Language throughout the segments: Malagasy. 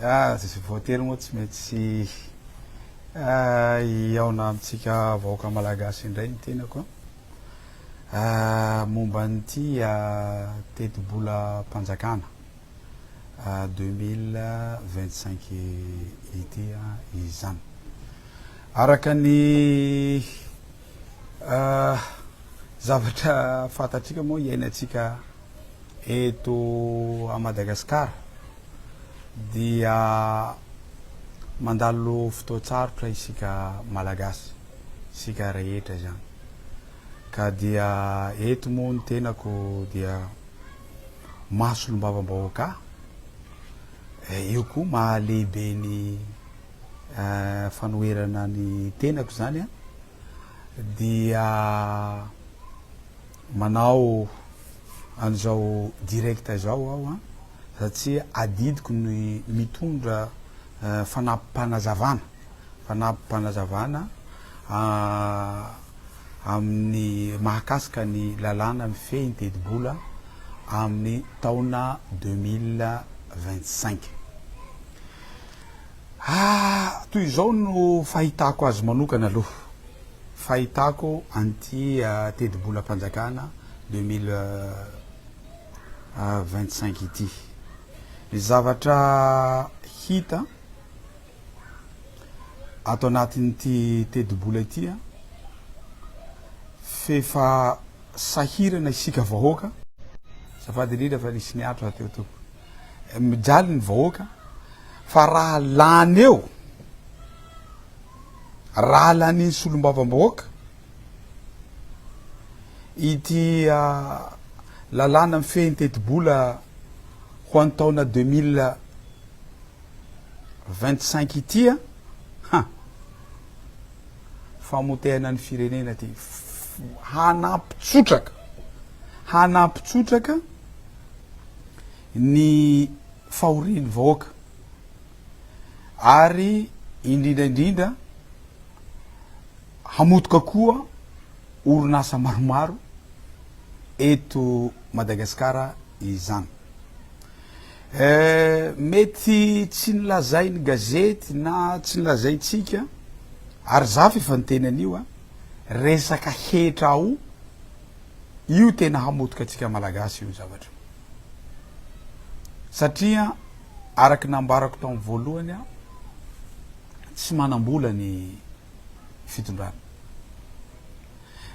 Tsy voatery moa tsy mety iaona amitsika vahoaka malagasy indray ny tenako momba nyity teti-bola mpanjakana 2025 ity izany araka ny zavatra fantatsika moa iainatsika eto a Madagasikara dia mandalo fotoatsarotra isika malagasy isika rehetra zany ka dia eto moa ny tenako dia masolom-bavambahoaka io koa mahalehibe ny fanoherana ny tenako zany dia manao an'izao direct zao aho satria adidiko ny mitondra fanapim-panazavana amin'ny mahakasika ny lalàna mifehy ny teti-bola amin'ny taona 2025 toy izao no fahitako azy manokana aloha fahitako anty teti-bola mpanjakana 2025 ity ny zavatra hita ato anatin'ity teti-bola ity fefa sahirana isika vahoaka safady indrindra fa nisy niatro ateo toko mijaly ny vahoaka fa raha lany eo raha laniny solom-bavam-bahoaka ity lalàna mifehy teti-bola ho any taona 2025 ity famotehana ny firenena ty hanampitsotraka ny fahorian'ny vahoaka ary indrindraindrindra hamotoka koa orinasa maromaro eto Madagasikara izany mety tsy nilazay ny gazety na tsy nilazaitsika ary za efa nitenan'io resaka hetra ao io tena hamotoka atsika malagasy io zavatra satria araky nambarako tao amin'ny voalohany tsy manambola ny fitondrana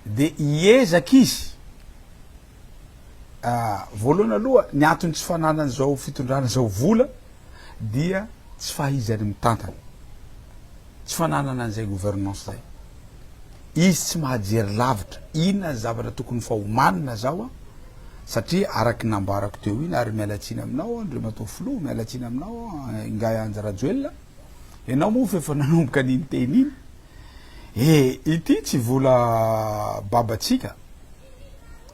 de iezaky izy voalohany aloha ny antony tsy fananany zao fitondrana zao vola dia tsy fahizany mitantana tsy fananana an'izay gouvernance zay izy tsy mahajery lavitra inona ny zavatra tokony fahomanina zao satria araky nambarako teo iny ary mialatsiny aminao André Matofilo mialatsiny aminao Ngaya Anjarajoelina ianao moa fefa nanomboka niny teny iny ity tsy vola babatsika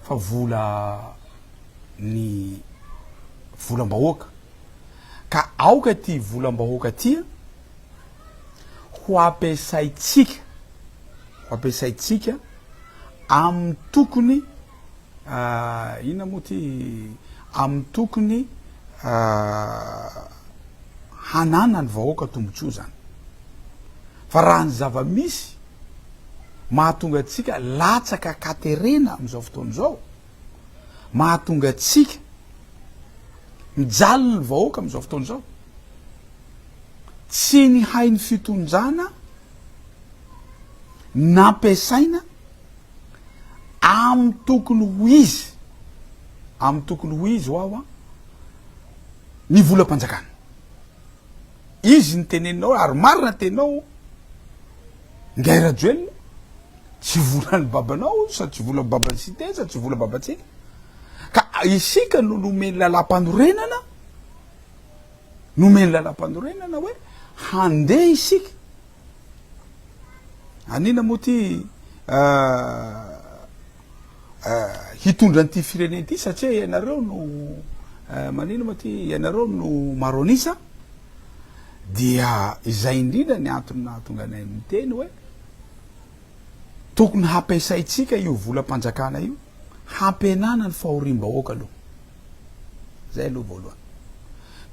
fa vola ny volam-bahoaka ka aoka ty volam-bahoaka ty ho ampiasaitsika amin'ny tokony inona moa ty amin'ny tokony hanana ny vahoaka tombotsoa zany fa raha ny zava-misy mahatonga atsika latsaka katerena am'izao fotoana zao mahatonga atsika mijaly ny vahoaka am'izao fotoana zao tsy ny hainy fitonjana nampiasaina amy tokony ho izy ho ny volam-panjakana izy ny teneninao ary marina tenao Ngaya Rajoelina tsy volany babanao sady tsy vola babany site sady tsy vola babatsika ka isika no nomeny lalam-panorenana hoe handeha isika anina moa ty hitondra an'ity firenena ty satria ianareo no manino moa ty ianareo no maronisa dia izay indrindra ny antony nahatonga anay miteny hoe tokony hampiasaitsika io volam-panjakana io hampienana ny fahoriam-bahoaka aloha zay aloha voalohany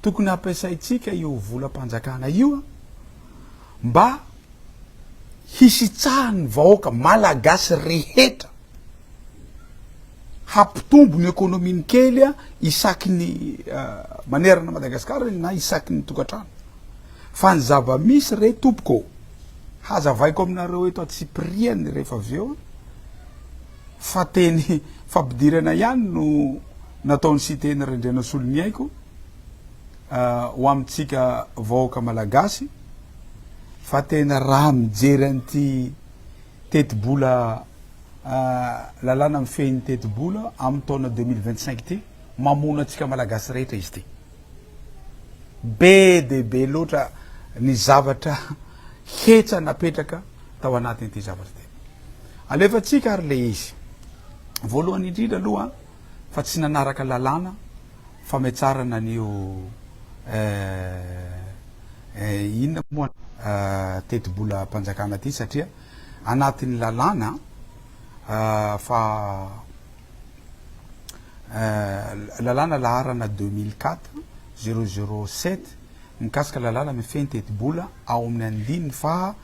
tokony ampiasaitsika io volam-panjakana io a mba hisitsahany vahoaka malagasy rehetra hampitombo ny ekonominy kely a isaky ny manerana Madagasikara na isaky ny tokantrano fa ny zava-misy re tompoko hazavaiko aminareo eto atsipiriany rehefa avy eo fa teny fampidirana ihany no nataony siteny rendrena solony aiko ho amitsika vahoaka malagasy fa tena raha mijery an'ity tetibola lalàna mifehy tetibola amin'ny taona 2025 ty mamona atsika malagasy rehetra izy ty be de be loatra ny zavatra hetra napetraka tao anatin'ity zavatra ty alefatsika ary le izy voalohany indrindra aloha fa tsy nanaraka lalàna fametsarana an'io inona moa tetibola mpanjakana ty satria anatin'ny lalàna fa lalàna laharana 2004 007 mikasika lalàna mifehy tetibola ao amin'ny andininy fa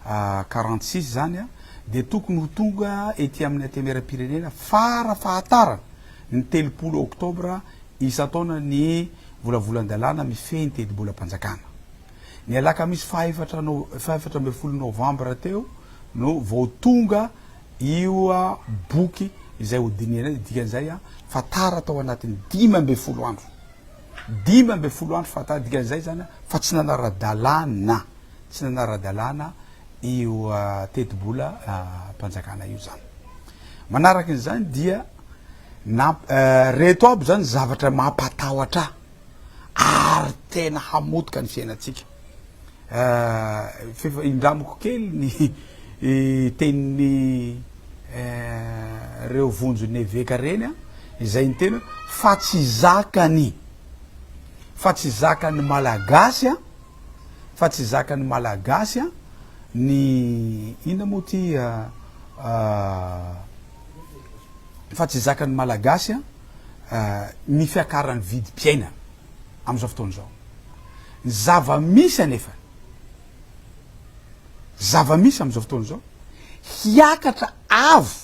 46 zany a de tokony ho tonga ety amin'ny atemera-pirenena fara fahatarana ny 30 oktobra isa-taona ny volavolan-dalàna mifehy tetibola mpanjakana ny alakamisy fahaefatra amby folo novambra teo no vao tonga io a boky izay hodinina dikan'izay a fa tara tao anatin'ny 5 amby folo andro 5 amby folo andro fa tara dikan'izay zany fa tsy nanara-dalàna io tetibola mpanjakana io zany manaraka n'izany dia reto aby zany zavatra mampatahotra ary tena hamotika ny fiainatsika indramiko kely ny tenin'ny reo vonjony eveka reny a izay ny tena fa tsy zakany malagasy a fa tsy zakany malagasy a ny inona moa ty fa tsy zakany malagasy a ny fiakarany vidim-piaina am'izao fotoana zao ny zava-misy anefa zava-misy am'izao fotoana zao hiakatra avo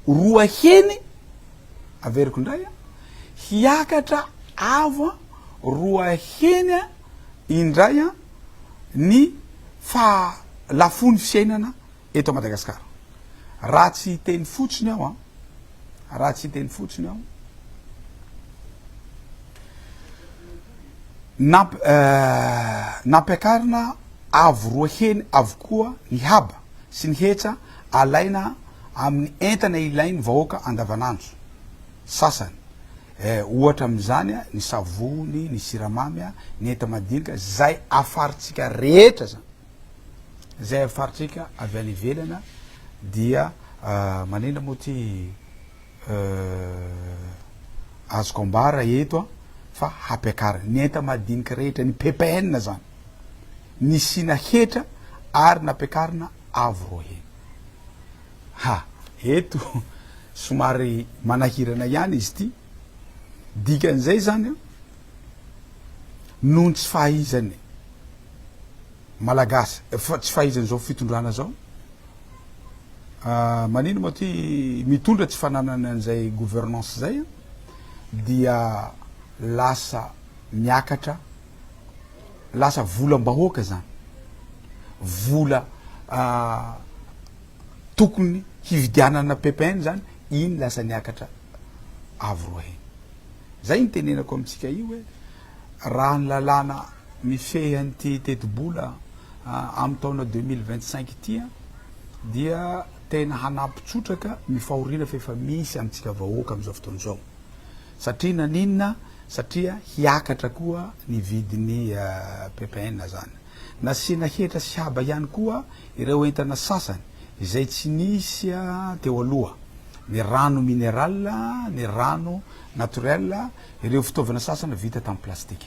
roa heny averiko indray a hiakatra avo roa heny a indray a ny fa lafony fiainana eto Madagasikara raha tsy teny fotsiny aho a raha tsy teny fotsiny aho nampiakarina avo roa heny avokoa ny haba sy ny hetra alaina amin'ny entana ilainy vahoaka andavanandro sasany ohatra am'izany a ny savony ny siramamy a ny enta madinika zay afaritsika rehetra zany zay afaritsika avy any ivelana dia manina moa ty azoko ambara eto a fa hampiakara ny enta madinika rehetra ny ppn zany ny sina hetra ary nampiakarina avo roa heny eto somary manahirana ihany izy ty dikan'izay zany a noho ny tsy fahaizany malagasy tsy fahaizany zao fitondrana zao manino moa ty mitondra tsy fananana an'izay gouvernance zay dia lasa miakatra lasa volam-bahoaka zany vola tokony hividianana ppn zany iny lasa niakatra avo roa heny zay ny tenenako amitsika io hoe raha ny lalàna mifehy an'ity tetibola amin'ny taona 2025 tya dia tena hanampitsotraka mifahoriana fa efa misy amitsika vahoaka am'izao fotoana zao satria naninona satria hiakatra koa ny vidiny ppn zany nasina hetra sy haba ihany koa ireo entana sasany izay tsy nisy teo aloha ny rano minéral ny rano naturel ireo fitaovana sasana vita tamin'ny plastika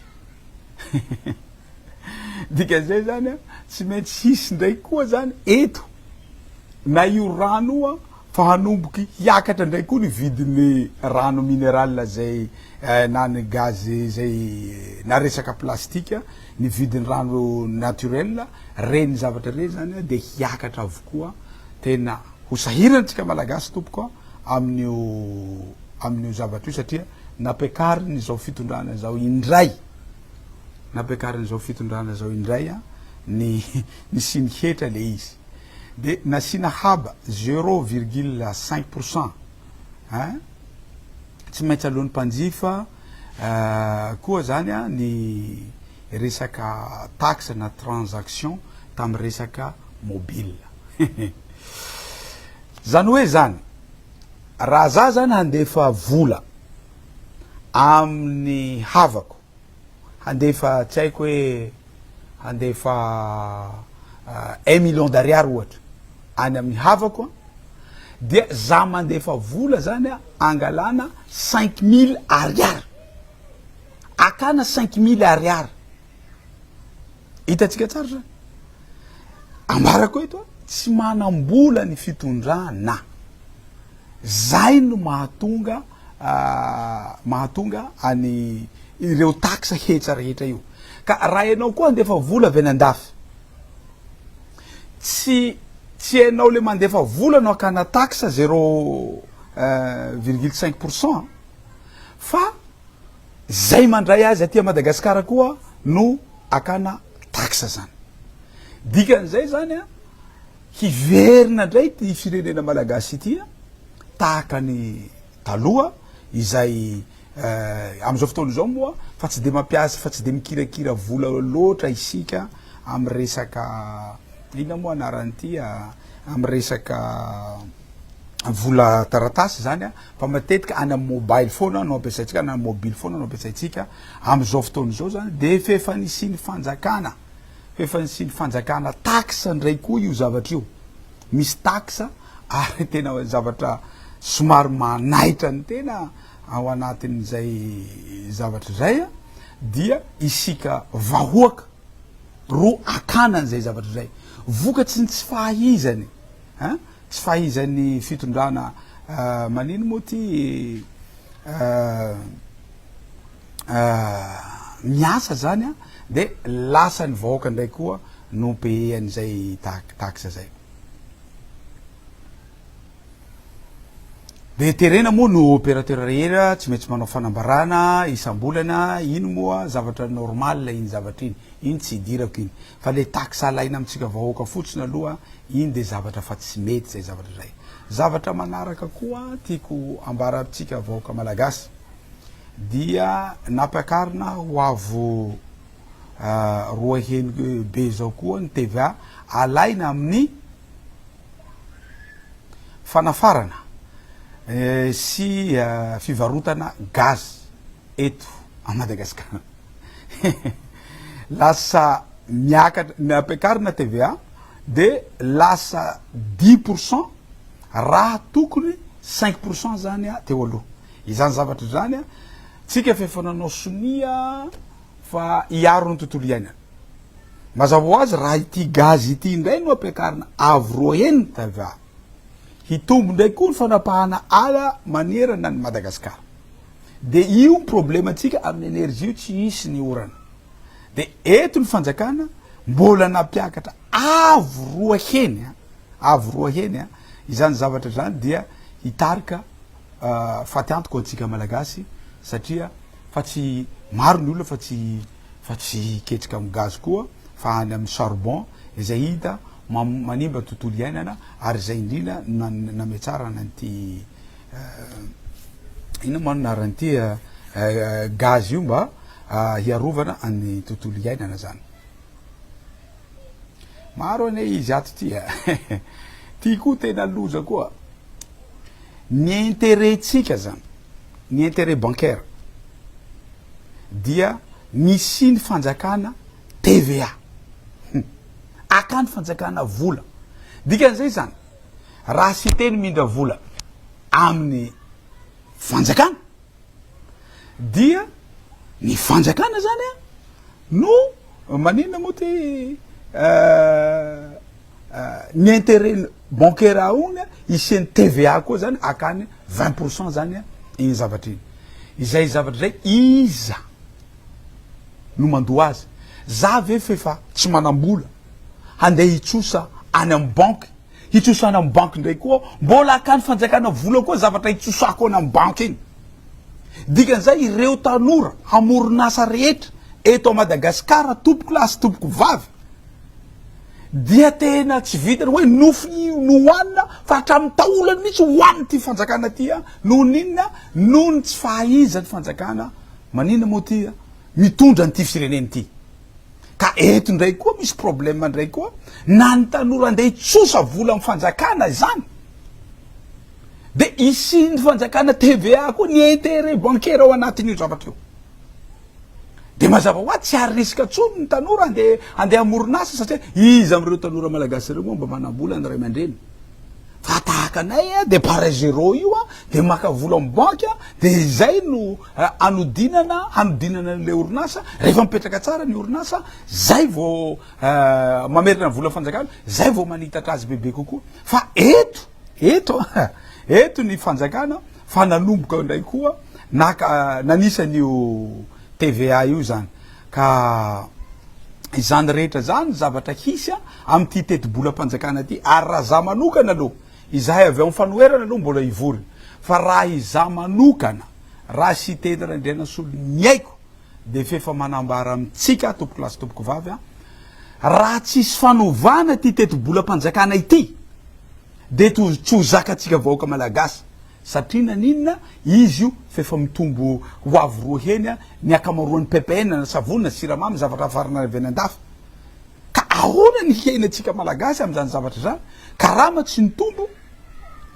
dikan'izay zany tsy maintsy hisy ndraiky koa zany eto na io rano fa hanomboky hiakatra ndray koa ny vidiny rano minéral zay na ny gaz zay na resaka plastika ny vidiny rano naturel reny zavatra reny zany de hiakatra avokoa tena ho sahirantsika malagasy tompoka amin'io zavatra io satria napiakariny zao fitondrana zao indray napiakariny zao fitondrana zao indray ny siny hetra le izy de nasina haba 0,5% tsy maintsy alohan'ny mpanjifa koa zany ny resaka taxe na transaction tamy resaka mobile zany hoe zany raha za zany handefa vola amin'ny havako handefa tsy haiko hoe handefa 1 million d'ariary ohatra any amin'ny havako dia za mandefa vola zany angalana 5000 ariary akana 5000 ariary hitatsika tsara zany ambarako eto tsy manambola ny fitondrana zay no mahatonga any ireo taxe hetra rehetra io ka raha ianao koa andefa vola avy any andafy tsy ianao le mandefa vola no akana taxe 0,5% fa zay mandray azy aty Madagasikara koa no akana taxe zany dikan'izay zany hiverina ndray ty firenena malagasy ity tahaka ny taloha izay am'izao fotoana zao moa fa tsy de mampiasa fa tsy de mikirakira vola loatra isika amy resaka ina moa anaran'ity amy resaka vola taratasy zany fa matetika any amy mobile phone no ampiasaitsika na mobile phone no ampiasaitsika am'izao fotoana zao zany de fefa nisy fanjakana taxe ndray koa io zavatra io misy taxe ary tena zavatra somary manaitra ny tena ao anatin'izay zavatra zay dia isika vahoaka ro akana an'izay zavatra zay vokatsy ny tsy fahizany tsy fahizany fitondrana manino moa ty miasa zany de lasa ny vahoaka ndray koa no paye an'izay taxe zay de terena moa no opérateur rehetra tsy maintsy manao fanambarana isam-bolana ino moa zavatra normal iny zavatra iny tsy idirako iny fa le taxe alaina amitsika vahoaka fotsiny aloha iny de zavatra fa tsy mety zay zavatra zay zavatra manaraka koa tiako ambara amitsika vahoaka malagasy dia napiakarina ho avo roa heny be zao koa ny TVA alaina amin'ny fanafarana sy fivarotana gaz eto a Madagasikara lasa miakatra napiakarina TVA de lasa 10% raha tokony 5% zany teo aloha izany zavatra zany tsika fefa nanao sonia fa hiaro ny tontolo iainana mazava ho azy raha ity gaz ity indray no ampiakarina avo roa heny TVA hitombo ndray koa ny fanapahana ala manerana ny Madagasikara de io problème atsika amin'ny énergie io tsy hisy ny orana de eto ny fanjakana mbola napiakatra avo roa heny izany zavatra zany dia hitarika faty antoko antsika malagasy satria fa tsy maro ny olona fa tsy ketrika amy gaz koa fa any amy charbon izay hita manimba tontolo iainana ary zay indrindra nametsara nanty ina moa naran'ity gaz io mba hiarovana any tontolo iainana zany maro ane izy ato ty ty koa tena loza koa ny intérêt tsika zany ny intérêt bancaire dia misy ny fanjakana TVA akany fanjakana vola dikan'izay zany raha sy teny mindra vola amin'ny fanjakana dia ny fanjakana zany no maninona moa ty ny intérêt bancaire aony isen'ny TVA koa zany akany 20% zany igny zavatra iny izay zavatra zay iza no mandoa azy za ve fefa tsy manambola handeha hitsosa any amin'ny banky hitsosa any amin'ny banky ndraiky koa mbola akany fanjakana vola koa zavatra hitsosako any amin'ny banky iny dikan'izay ireo tanora hamoronasa rehetra eto a Madagasikara tompoko lasy tompoko vavy dia tena tsy vitany hoe nofy nohanina fa hatramin'ny taolany mihitsy hoaniny ty fanjakana tya noho ninona noho ny tsy fahizany fanjakana manina moa tya mitondra ny ty fireneny ty ka eto ndraiky koa misy problème ndraiky koa na ny tanora andeha hitsosa vola amin'ny fanjakana zany de isin'ny fanjakana TVA koa ny intérêt bancaire ao anatin'io zavatra io de mazava ho tsy ary risque tsony ny tanora andeha amoronasa satria izy am'ireo tanora malagasy reo moa mba manambola ny ray aman-dreny fa tahaka anay de pare zéro io de maka vola amin'ny banky de izay no hanodinana le orinasa rehefa mipetraka tsara ny orinasa zay vo mamerina ny vola fanjakana zay vo manitatra azy bebe kokoa fa eto ny fanjakana fa nanomboka ndray koa nanisan'io TVA io zany ka izany rehetra zany zavatra hisy am'ty teti-bola-panjakana ty ary raha za manokana aloha izahay avy amin'ny fanoherana aloha mbola ivory fa raha iza manokana raha sy tenana Andrianasolo ny aiko de fefa manambara amitsika tompoko lasy tompoko vavy raha tsisy fanovana ty teti-bola-panjakana ity de tsy ho zakatsika vahoaka malagasy satria naninona izy io fefa mitombo hoavy roa heny ny akamaroan'ny PPN na savony na siramamy zavatra farana revenan-dafy ka ahoana ny hiainatsika malagasy am'zany zavatra zany karama tsy nitombo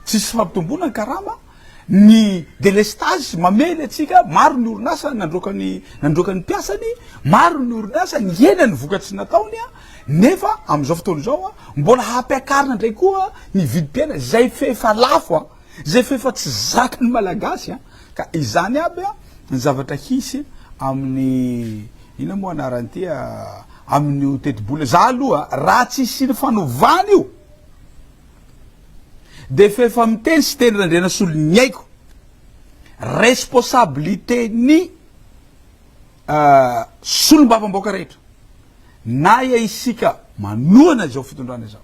tsisy fampitomboana ny karama ny délestage mamely atsika maro ny orinasa nandroakany mpiasany maro ny orinasa ny hena ny vokatsy nataony nefa am'izao fotoana zao mbola hampiakarina ndray koa ny vidim-piaina zay fefa lafo zay fefa tsy zakany malagasy ka izany aby ny zavatra hisy amin'ny ina moa anarany ty amin'ny teti-bola za aloha raha tsisy ny fanovana io de fefa miteny sy teny Andrianasolo ny aiko responsabilité ny solom-bavamboaka rehetra na isika manohana zao fitondrana zao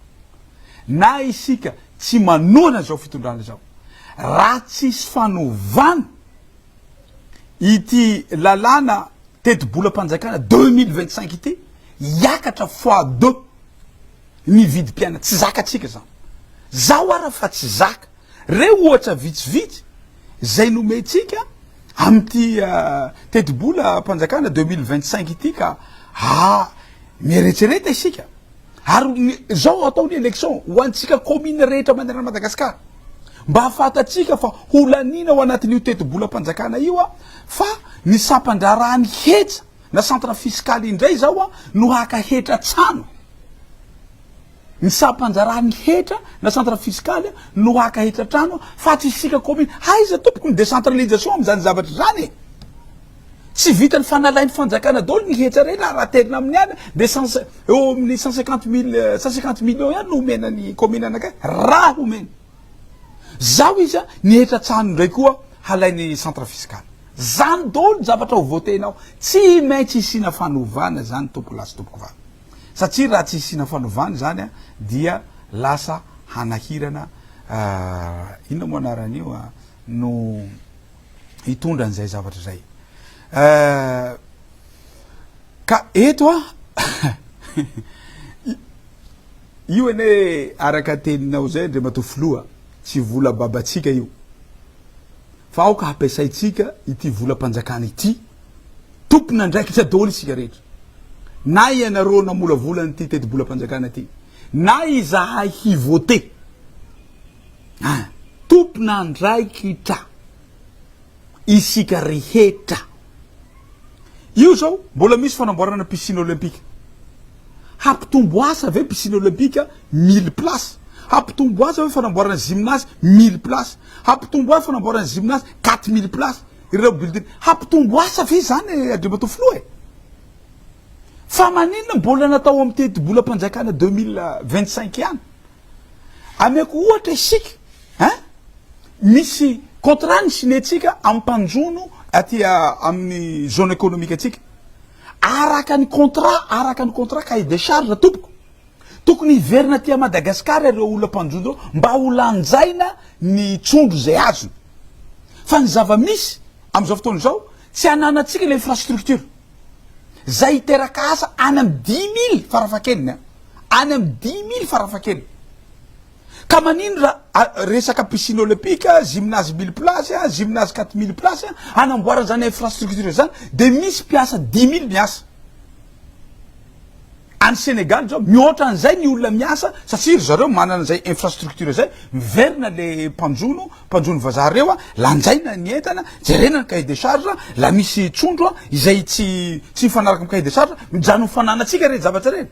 na isika tsy manohana zao fitondrana zao raha tsisy fanovana ity lalàna teti-bola-panjakana 2025 ity hiakatra x2 ny vidim-piaina tsy zakatsika zany zaho ara fa tsy zaka reo ohatra vitsivitsy zay nometsika am'ty teti-bola-panjakana 2025 ity ka mieretsereta isika ary zao ataony élection ho antsika commune rehetra manera Madagasikara mba hafatatsika fa holanina ao anatin'io teti-bola-panjakana io fa ny sampandrarany hetra na centre fiscal indray zao no hakahetra trano ny sampanjarany hetra na centre fiscal no hakahetra trano fa tsy isika commune aiza tompoko ny décentralisation am'zany zavatra zany tsy vitany fanalainy fanjakana dolo ny hetra reny raha terina amin'ny any de eo amin'ny 150 millions ihany no omena ny commune anakay raha omena zaho izy ny hetra trano ndray koa halainy centre fiscal zany dolo zavatra ho votenao tsy maintsy isina fanovana zany tompoko lasy tompoko vavy satria raha tsy isina fanovana zany dia lasa hanahirana inona moa anaran'io no hitondra an'izay zavatra zay ka eto io ene araka teninao zay ndre matofoloa tsy vola babatsika io fa aoka hampiasaitsika ity vola-panjakana ity tompona ndraikitra dolo isika rehetra na ianareo namolavolany ty teti-bola-panjakana ty na izahay hivote tompona ndraikitra isika rehetra io zao mbola misy fanamboarana piscine olympique hampitombo asa ve piscine olympique 1000 place hampitombo asa ve fanamboarana gymnase 1000 place hampitombo asa fanamboarana gymnase 4000 place ireo building hampitombo asa ve zany adrimatofolo fa maninona mbola natao amin'ny teti-bolam-panjakana 2025 ihany ameko ohatra isika misy contrat ny signetsika amin'ny mpanjono aty amin'ny zone économique atsika araka ny contrat cahier de charge tompoko tokony hiverina ty Madagasikara ireo olona mpanjono mba ho lanjaina ny trondro zay azony fa ny zava-misy am'izao fotoana izao tsy ananatsika le infrastructure zay hiteraka asa any amin'ny 10 000 farafahakeliny any amin'ny 10 000 farafahakeliny ka manino raha resaka piscine olympique gymnase 1000 place gymnase 4000 place anamboarana zany infrastructure zany de misy mpiasa 10 000 miasa any Sénégal zao mihoatra an'izay ny olona miasa satria zareo manana zay infrastructure zay miverina le mpanjono vazaha reo lanjaina ny entana jerena ny cahier de charge la misy trondro izay tsy mifanaraka amin'ny cahier de charge mijano mifananatsika reny zavatra reny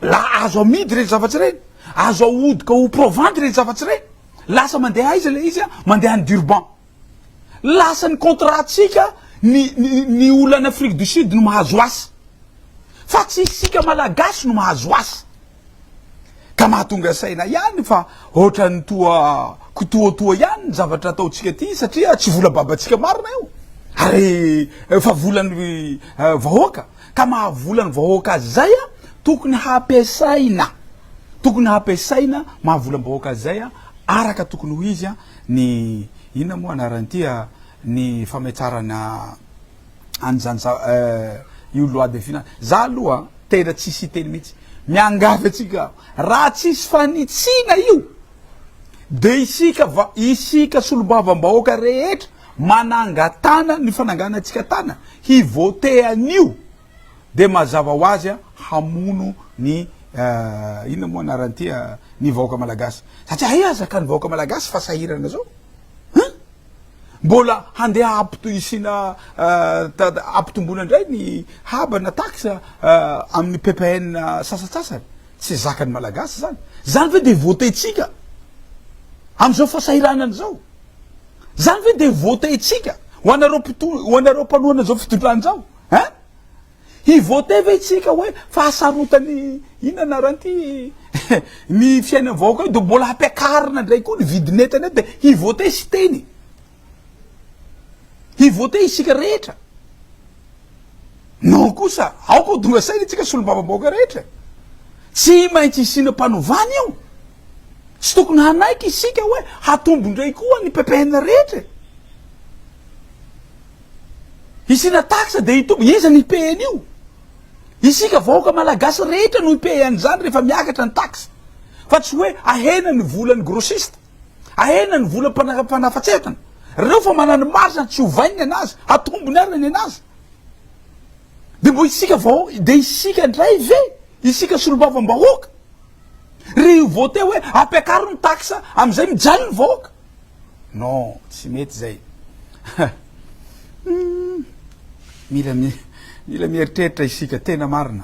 la azo amidy reny zavatra reny azo ahodika ho provendre reny zavatra reny lasa mandeha aiza le izy mandeha any Durban lasa ny contrat tsika ny olana Afrique du Sud no mahazo asa fa tsy isika malagasy no mahazo asa ka mahatonga saina ihany fa ohatrany toatoa ihany ny zavatra ataotsika ty satria tsy vola babatsika marina io ary fa volany vahoaka ka mahavolany vahoaka azy zay tokony hampiasaina mahavolan vahoaka azy zay araka tokony ho izy ny inona moa anaran'ity ny fametsarana an'izany io loi de finance za aloha tena tsisy teny mihitsy miangavy atsika raha tsisy fanitsina io de isika solombavam-bahoaka rehetra manangatana ny fananganantsika tana hivote an'io de mazava ho azy hamono ny inona moa anaran'ity ny vahoaka malagasy satria azaka ny vahoaka malagasy fa sahirana zao mbola handeha isina ampitomboana indray ny habana taxe amin'ny PPN sasatsasany tsy zakany malagasy zany ve de votentsika am'izao fasahiranany zao zany ve de votentsika ho anareo mpanoana zao fitondrany zao hivote ve itsika hoe fahasarotany inana ranty ny fiainany vahoaka io de mbola hampiakarina ndray koa ny vidinetany de hivote sy teny hivote isika rehetra non kosa aoko donga saina itsika solombavam-bahoaka rehetra tsy maintsy isina mpanovany io tsy tokony hanaiky isika hoe hatombo ndray koa ny PPN rehetra isina taxe de hitombo iza ny PN io isika vahoaka malagasy rehetra no ipe an'izany rehefa miakatra ny taxe fa tsy hoe ahena ny volan'ny grossiste ahena ny vola mpanafatsetana reo fa manany marina tsy hovainy anazy hatombony arany anazy de mbo isika de isika ndray ve isika solombavam-bahoaka ry vote hoe ampiakaro ny taxe am'izay mijaly ny vahoaka non tsy mety zay mila mieritreritra isika tena marina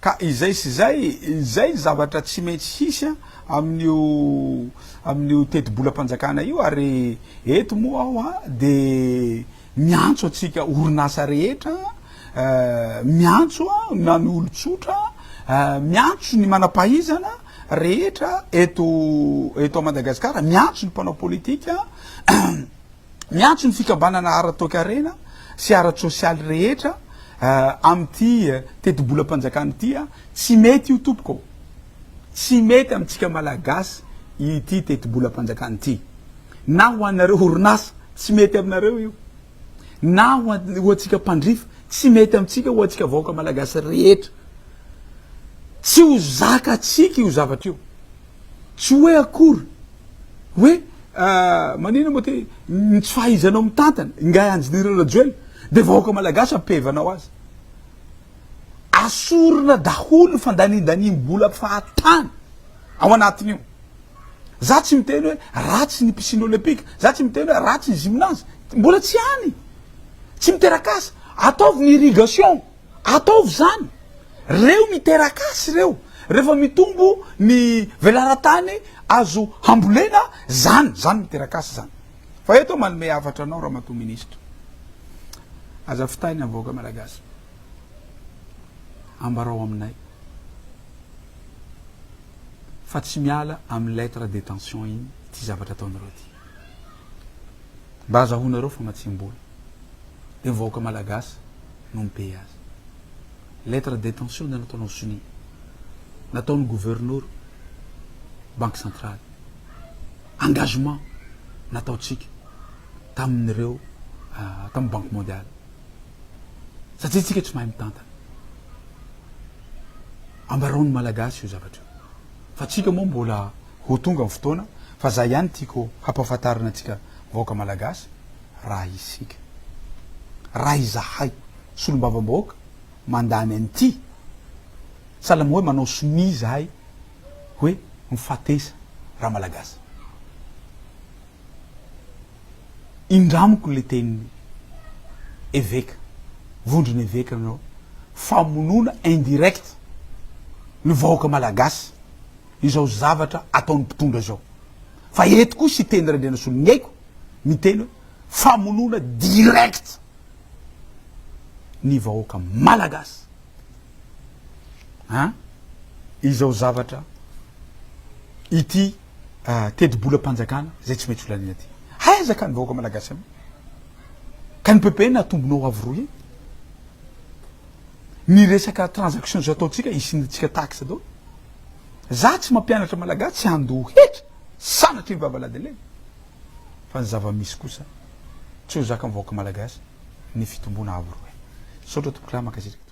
ka izay sy zay zavatra tsy maintsy hisy amin'io teti-bolam-panjakana io ary eto moa aho de miantso atsika orinasa rehetra miantso na ny olotsotra miantso ny manapahizana rehetra eto a Madagasikara miantso ny mpanao politika miantso ny fikambanana ara-toekarena sy ara-tsosialy rehetra am'ty teti-bolam-panjakana ty tsy mety io tompoko tsy mety amitsika malagasy ity teti-bolam-panjakana ty na ho anareo orinasa tsy mety aminareo io na ho atsika mpandrifa tsy mety amitsika ho atsika vahoaka malagasy rehetra tsy ho zaka atsika io zavatra io tsy hoe akory hoe manina moa ty tsy fahaizanao mitantana nga engineer Rajoelina de vahoaka malagasy ampevanao azy asorina daholo ny fandanin-bola fahatany ao anatin'io za tsy miteny hoe ratsy ny piscine olympique za tsy miteny hoe ratsy ny gymnase mbola tsy any tsy miterak'asa ataovy ny irrigation ataovy zany reo miterak'asy reo rehefa mitombo ny velaran-tany azo hambolena zany miterak'asy zany fa eto manome afatra anao raha mato ministre aza fitainy avoaka malagasy ambarao aminay fa tsy miala amin'ny lettre détention iny ty zavatra ataonareo ty mba azahonareo fa matsimbola de mivahoaka malagasy no mipay azy lettre détention de nataonao soni nataony gouverneur banque centrale engagement nataotsika tamin'ireo tamin'ny banque mondiale satria tsika tsy mahay mitantana ambarao ny malagasy io zavatra fa tsika moa mbola ho tonga ny fotoana fa za ihany tiako hampahafantarina atsika vahoaka malagasy raha isika raha izahay solombavambahoaka mandany an'ity salama hoe manao somi zahay hoe mifatesa raha malagasy indramiko le teny évêque vondrony évêque anao famonona indirect ny vahoaka malagasy izao zavatra ataony mpitondra zao fa eto koa sy teny rendrena solo ny aiko miteny hoe famonona direct ny vahoaka malagasy izao zavatra ity tedi-bolam-panjakana zay tsy mety holanina ty haizaka ny vahoaka malagasy amy ka ny pp natombonao avoroy ny resaka transaction zao ataotsika isinitsika taxe atao za tsy mampianatra malagasy tsy andoho hetra sanatry ny vavalady fa ny zava-misy kosa tsy ho zaka ny vahoaka malagasy ny fitombona avoroy saotra tompokilay makasirika